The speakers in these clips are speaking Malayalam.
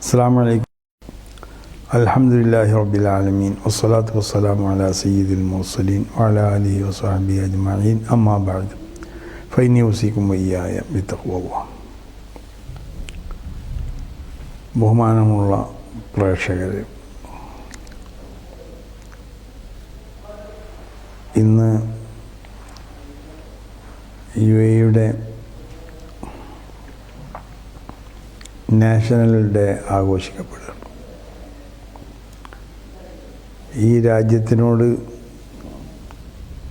അസ്സലാമു അലൈക്കും. അൽഹംദുലില്ലാഹി റബ്ബിൽ ആലമീൻ വസ്സലാത്തു വസ്സലാമു അലാ സയ്യിദിൽ മുർസലീൻ വഅലാ ആലിഹി വസ്വഹ്ബിഹി അജ്മഈൻ. അമ്മാ ബഅദ് ഫഇന്നി ഉസീകും വഇയ്യായ ബിത്തഖ്വല്ലാഹ്. ബഹുമാനമുള്ള പ്രേക്ഷകരെ, ഇന്ന് UAE നാഷണൽ ഡേ ആഘോഷിക്കപ്പെടുകയാണ്. ഈ രാജ്യത്തിനോട്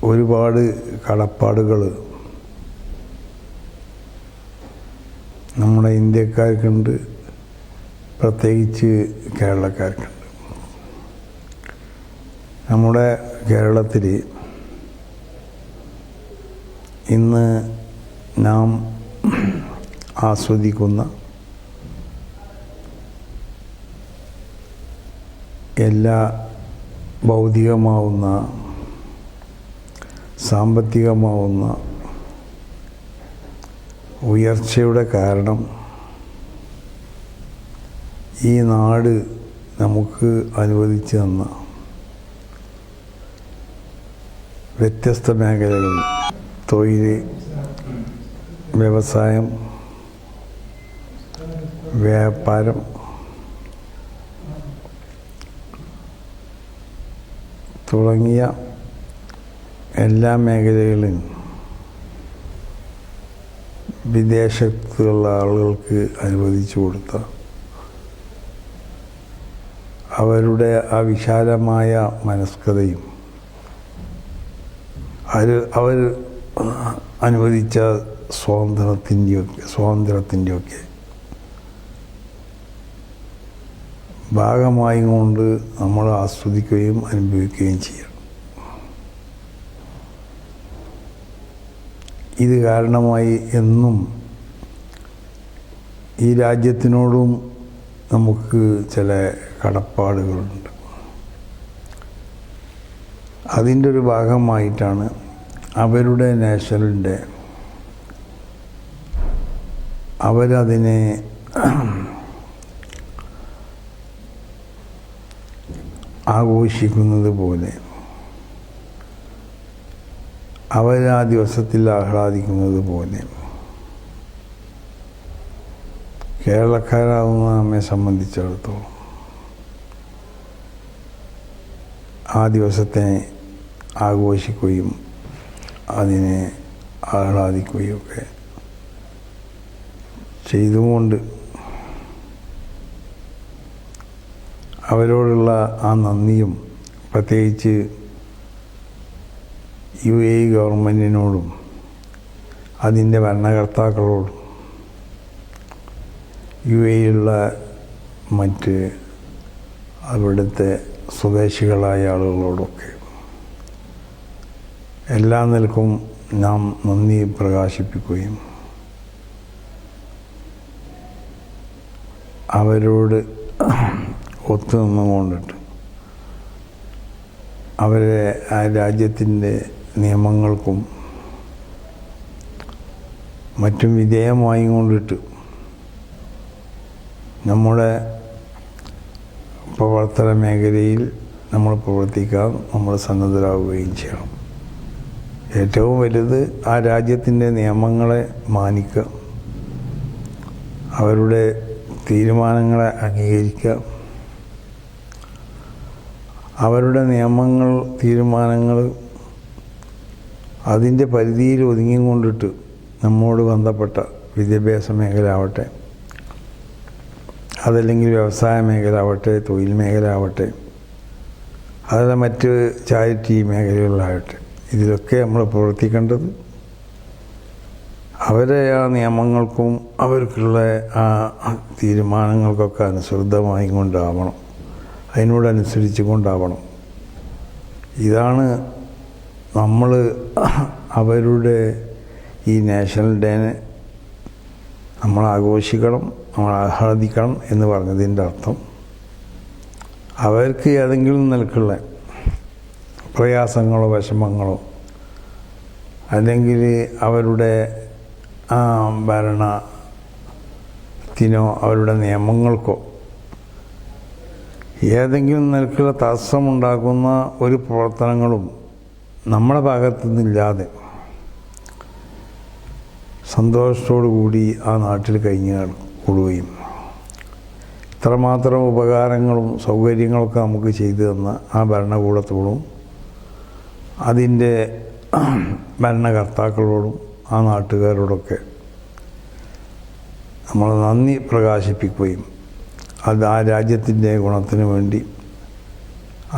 ഒരുപാട് കടപ്പാടുകൾ നമ്മുടെ ഇന്ത്യക്കാർക്കുണ്ട്, പ്രത്യേകിച്ച് കേരളക്കാർക്കുണ്ട്. നമ്മുടെ കേരളത്തിൽ ഇന്ന് നാം ആസ്വദിക്കുന്ന എല്ലാ ഭൗതികമാവുന്ന സാമ്പത്തികമാവുന്ന ഉയർച്ചയുടെ കാരണം ഈ നാട് നമുക്ക് അനുവദിച്ചു തന്ന വ്യത്യസ്ത മേഖലകളിൽ തൊഴിൽ, വ്യവസായം, വ്യാപാരം തുടങ്ങിയ എല്ലാ മേഖലകളിലും വിദേശത്തുള്ള ആളുകൾക്ക് അനുവദിച്ചു കൊടുത്ത അവരുടെ ആ വിശാലമായ മനസ്കതയും അവർ അനുവദിച്ച സ്വാതന്ത്ര്യത്തിൻ്റെയൊക്കെ ഭാഗമായി കൊണ്ട് നമ്മൾ ആസ്വദിക്കുകയും അനുഭവിക്കുകയും ചെയ്യണം. ഇത് കാരണമായി എന്നും ഈ രാജ്യത്തിനോടും നമുക്ക് ചില കടപ്പാടുകളുണ്ട്. അതിൻ്റെ ഒരു ഭാഗമായിട്ടാണ് അവരുടെ നാഷണൽ ഡേ അവരതിനെ ആഘോഷിക്കുന്നത് പോലെ, ആ ദിവസത്തിൽ ആഹ്ലാദിക്കുന്നത് പോലെ കേരളക്കാരാവുന്ന നമ്മെ സംബന്ധിച്ചിടത്തോളം ആ ദിവസത്തെ ആഘോഷിക്കുകയും അതിനെ ആഹ്ലാദിക്കുകയും ഒക്കെ ചെയ്തുകൊണ്ട് അവരോടുള്ള ആ നന്ദിയും, പ്രത്യേകിച്ച് UAE ഗവൺമെൻറ്റിനോടും അതിൻ്റെ ഭരണകർത്താക്കളോടും UAE മറ്റ് അവിടുത്തെ സ്വദേശികളായ ആളുകളോടൊക്കെ എല്ലാ നിലക്കും നാം നന്ദി പ്രകാശിപ്പിക്കുകയും അവരോട് ഒത്തുനിന്നുകൊണ്ടിട്ട് അവരെ ആ രാജ്യത്തിൻ്റെ നിയമങ്ങൾക്കും മറ്റും വിധേയമായി കൊണ്ടിട്ട് നമ്മുടെ പ്രവർത്തന മേഖലയിൽ നമ്മൾ പ്രവർത്തിക്കാൻ നമ്മൾ സന്നദ്ധരാകുകയും ചെയ്യണം. ഏറ്റവും വലുത് ആ രാജ്യത്തിൻ്റെ നിയമങ്ങളെ മാനിക്കുക, അവരുടെ തീരുമാനങ്ങളെ അംഗീകരിക്കുക, അവരുടെ നിയമങ്ങൾ, തീരുമാനങ്ങൾ അതിൻ്റെ പരിധിയിൽ ഒതുങ്ങിക്കൊണ്ടിട്ട് നമ്മോട് ബന്ധപ്പെട്ട വിദ്യാഭ്യാസ മേഖല ആവട്ടെ, അതല്ലെങ്കിൽ വ്യവസായ മേഖല ആവട്ടെ, തൊഴിൽ മേഖല ആവട്ടെ, അതല്ല മറ്റ് ചാരിറ്റി മേഖലകളിലാവട്ടെ, ഇതിലൊക്കെ നമ്മൾ പ്രവർത്തിക്കേണ്ടത് അവരെ ആ നിയമങ്ങൾക്കും അവർക്കുള്ള ആ തീരുമാനങ്ങൾക്കൊക്കെ അനുസൃതമായി കൊണ്ടാവണം, അതിനോടനുസരിച്ച് കൊണ്ടാവണം. ഇതാണ് നമ്മൾ അവരുടെ ഈ നാഷണൽ ഡേനെ നമ്മൾ ആഘോഷിക്കണം, നമ്മൾ ആഹ്ലാദിക്കണം എന്ന് പറഞ്ഞതിൻ്റെ അർത്ഥം അവർക്ക് ഏതെങ്കിലും നിലക്കുള്ള പ്രയാസങ്ങളോ വിഷമങ്ങളോ അല്ലെങ്കിൽ അവരുടെ ഭരണത്തിനോ അവരുടെ നിയമങ്ങൾക്കോ ഏതെങ്കിലും നിലക്കുള്ള തടസ്സമുണ്ടാക്കുന്ന ഒരു പ്രവർത്തനങ്ങളും നമ്മുടെ ഭാഗത്തു നിന്നില്ലാതെ സന്തോഷത്തോടു കൂടി ആ നാട്ടിൽ കഴിഞ്ഞ് കൂടുകയും ഇത്രമാത്രം ഉപകാരങ്ങളും സൗകര്യങ്ങളൊക്കെ നമുക്ക് ചെയ്തു തന്ന ആ ഭരണകൂടത്തോടും അതിൻ്റെ ഭരണകർത്താക്കളോടും ആ നാട്ടുകാരോടൊക്കെ നമ്മൾ നന്ദി പ്രകാശിപ്പിക്കുകയും അത് ആ രാജ്യത്തിൻ്റെ ഗുണത്തിന് വേണ്ടി,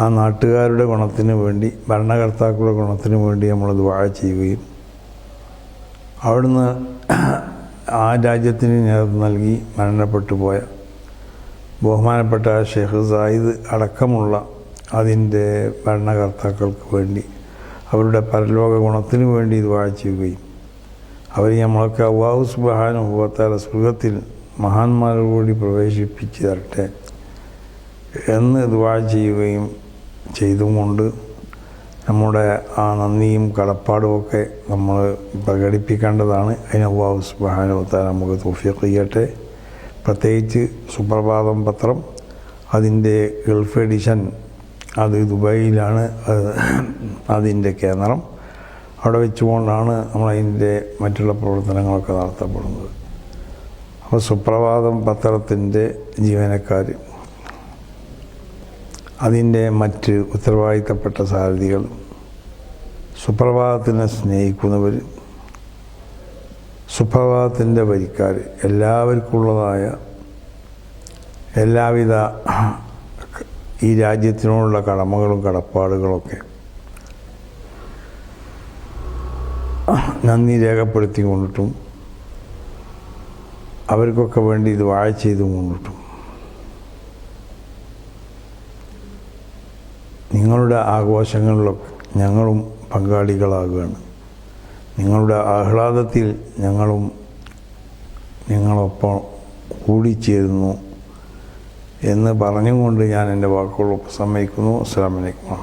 ആ നാട്ടുകാരുടെ ഗുണത്തിന് വേണ്ടി, ഭരണകർത്താക്കളുടെ ഗുണത്തിന് വേണ്ടി നമ്മൾ ദുആ ചെയ്യുകയും അവിടുന്ന് ആ രാജ്യത്തിന് നേതൃത്വം നൽകി മരണപ്പെട്ടു പോയ ബഹുമാനപ്പെട്ട ഷെയ്ഖ് സായിദ് അടക്കമുള്ള അതിൻ്റെ ഭരണകർത്താക്കൾക്ക് വേണ്ടി അവരുടെ പരലോക ഗുണത്തിന് വേണ്ടി ദുആ ചെയ്യുകയും അവർ നമ്മളൊക്കെ അല്ലാഹു സുബ്ഹാനഹു വ തആല സ്വർഗ്ഗത്തിൽ മഹാന്മാരോടുകൂടി പ്രവേശിപ്പിച്ച് തരട്ടെ എന്ന് ദുആ ചെയ്യുകയും ചെയ്തുകൊണ്ട് നമ്മുടെ ആ നന്ദിയും കടപ്പാടുമൊക്കെ നമ്മൾ പ്രകടിപ്പിക്കേണ്ടതാണ്. അതിന് അല്ലാഹു സുബ്ഹാനഹു വ തആല നമുക്ക് തൗഫീഖ് ചെയ്യട്ടെ. പ്രത്യേകിച്ച് സുപ്രഭാതം പത്രം അതിൻ്റെ ഗൾഫ് എഡിഷൻ അത് ദുബായിലാണ് അതിൻ്റെ കേന്ദ്രം. അവിടെ വെച്ചുകൊണ്ടാണ് നമ്മളതിൻ്റെ മറ്റുള്ള പ്രവർത്തനങ്ങളൊക്കെ നടത്തപ്പെടുന്നത്. അപ്പോൾ സുപ്രഭാതം പത്രത്തിൻ്റെ ജീവനക്കാർ, അതിൻ്റെ മറ്റ് ഉത്തരവാദിത്തപ്പെട്ട സാരഥികൾ, സുപ്രഭാതത്തിനെ സ്നേഹിക്കുന്നവർ, സുപ്രഭാതത്തിൻ്റെ വരിക്കാർ, എല്ലാവർക്കുള്ളതായ എല്ലാവിധ ഈ രാജ്യത്തിനോടുള്ള കടമകളും കടപ്പാടുകളൊക്കെ നന്ദി രേഖപ്പെടുത്തിക്കൊണ്ടിട്ടും അവർക്കൊക്കെ വേണ്ടി ഇത് ദുആ ചെയ്തുകൊണ്ടിട്ടും നിങ്ങളുടെ ആഘോഷങ്ങളിലൊക്കെ ഞങ്ങളും പങ്കാളികളാകുകയാണ്. നിങ്ങളുടെ ആഹ്ലാദത്തിൽ ഞങ്ങളും നിങ്ങളൊപ്പം കൂടിച്ചേരുന്നു എന്ന് പറഞ്ഞുകൊണ്ട് ഞാൻ എൻ്റെ വാക്കുകൾ ഉപസംഹരിക്കുന്നു. അസ്സലാമു അലൈക്കും.